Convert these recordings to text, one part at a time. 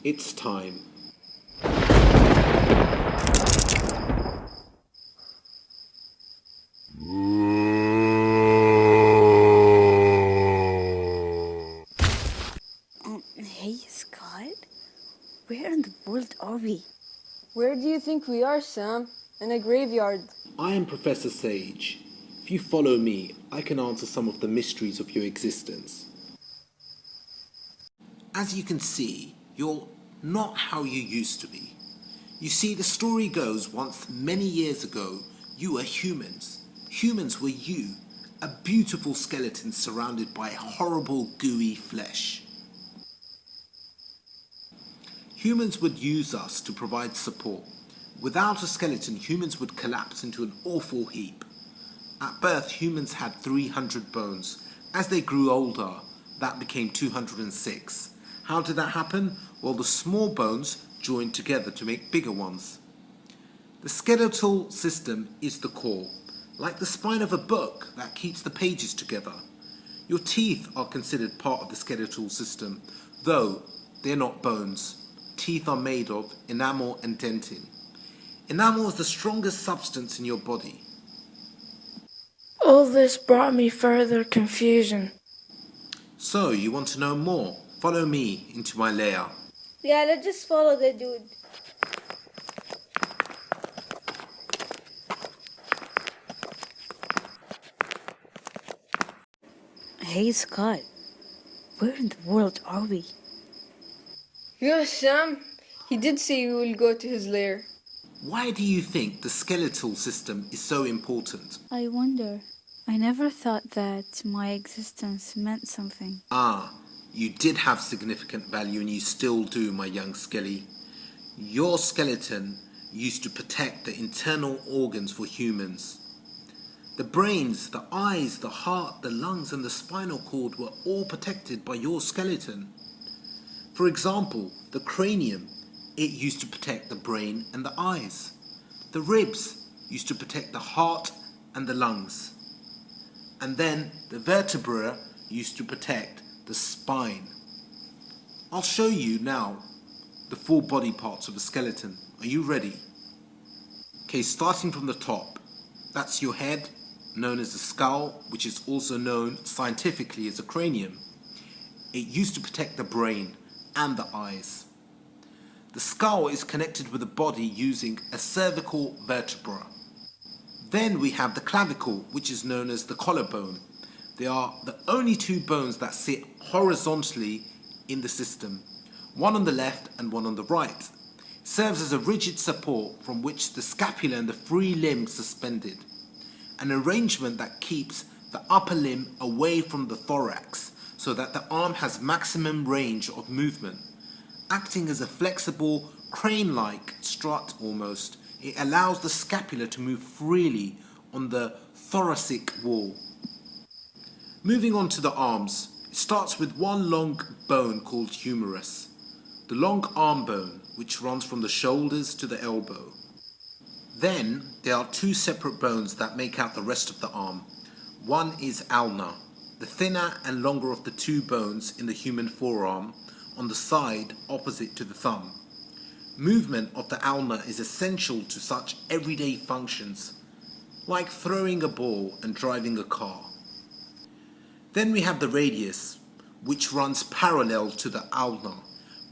It's time. Hey, Scott, where in the world are we? Where do you think we are, Sam? In a graveyard. I am Professor Sage. If you follow me, I can answer some of the mysteries of your existence. As you can see, you're not how you used to be. You see, the story goes once many years ago, you were humans. Humans were you, a beautiful skeleton surrounded by horrible gooey flesh. Humans would use us to provide support. Without a skeleton, humans would collapse into an awful heap. At birth, humans had 300 bones. As they grew older, that became 206. How did that happen? Well, the small bones joined together to make bigger ones. The skeletal system is the core, like the spine of a book that keeps the pages together. Your teeth are considered part of the skeletal system, though they're not bones. Teeth are made of enamel and dentin. Enamel is the strongest substance in your body. All this brought me further confusion. So, you want to know more? Follow me into my lair. Yeah, let's just follow the dude. Hey, Scott, where in the world are we? Yes, Sam. He did say we will go to his lair. Why do you think the skeletal system is so important? I wonder. I never thought that my existence meant something. Ah, you did have significant value and you still do, my young Skelly. Your skeleton used to protect the internal organs for humans. The brains, the eyes, the heart, the lungs and the spinal cord were all protected by your skeleton. For example, the cranium, it used to protect the brain and the eyes. The ribs used to protect the heart and the lungs. And then the vertebra used to protect the spine. I'll show you now the full body parts of a skeleton. Are you ready? Okay, starting from the top. That's your head, known as the skull, which is also known scientifically as a cranium. It used to protect the brain and the eyes. The skull is connected with the body using a cervical vertebra. Then we have the clavicle, which is known as the collarbone. They are the only two bones that sit horizontally in the system, one on the left and one on the right. It serves as a rigid support from which the scapula and the free limbs suspended, an arrangement that keeps the upper limb away from the thorax so that the arm has maximum range of movement. Acting as a flexible, crane-like strut almost, it allows the scapula to move freely on the thoracic wall. Moving on to the arms, it starts with one long bone called humerus, the long arm bone which runs from the shoulders to the elbow. Then there are two separate bones that make out the rest of the arm. One is ulna, the thinner and longer of the two bones in the human forearm, on the side opposite to the thumb. Movement of the ulna is essential to such everyday functions, like throwing a ball and driving a car. Then we have the radius, which runs parallel to the ulna.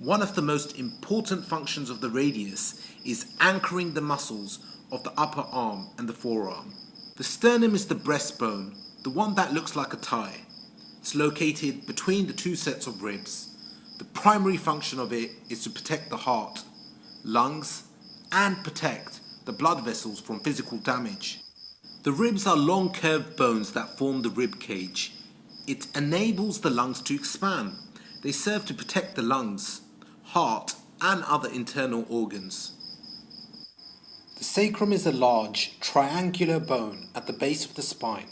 One of the most important functions of the radius is anchoring the muscles of the upper arm and the forearm. The sternum is the breastbone, the one that looks like a tie. It's located between the two sets of ribs. The primary function of it is to protect the heart, lungs, and protect the blood vessels from physical damage. The ribs are long curved bones that form the rib cage. It enables the lungs to expand. They serve to protect the lungs, heart, and other internal organs. The sacrum is a large, triangular bone at the base of the spine.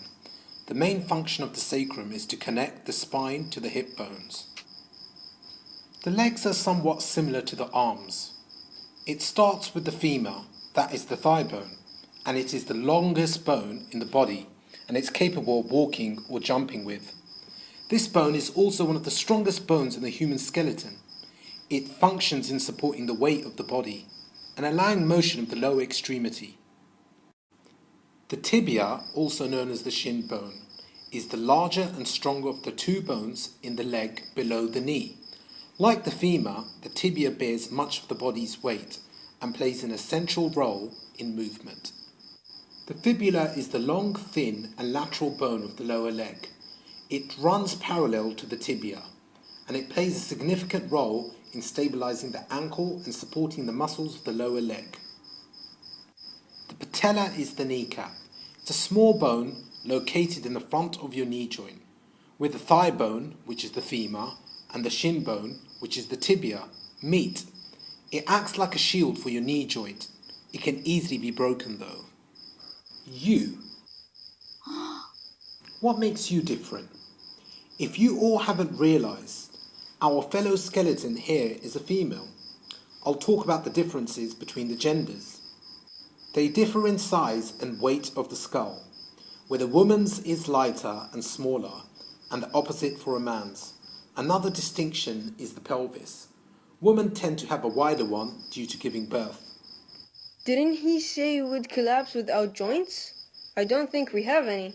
The main function of the sacrum is to connect the spine to the hip bones. The legs are somewhat similar to the arms. It starts with the femur, that is the thigh bone, and it is the longest bone in the body, and it's capable of walking or jumping with. This bone is also one of the strongest bones in the human skeleton. It functions in supporting the weight of the body and allowing motion of the lower extremity. The tibia, also known as the shin bone, is the larger and stronger of the two bones in the leg below the knee. Like the femur, the tibia bears much of the body's weight and plays an essential role in movement. The fibula is the long, thin and lateral bone of the lower leg. It runs parallel to the tibia, and it plays a significant role in stabilizing the ankle and supporting the muscles of the lower leg. The patella is the kneecap. It's a small bone located in the front of your knee joint, where the thigh bone, which is the femur, and the shin bone, which is the tibia, meet. It acts like a shield for your knee joint. It can easily be broken though. You. What makes you different? If you all haven't realized, our fellow skeleton here is a female. I'll talk about the differences between the genders. They differ in size and weight of the skull, where the woman's is lighter and smaller, and the opposite for a man's. Another distinction is the pelvis. Women tend to have a wider one due to giving birth. Didn't he say you would collapse without joints? I don't think we have any.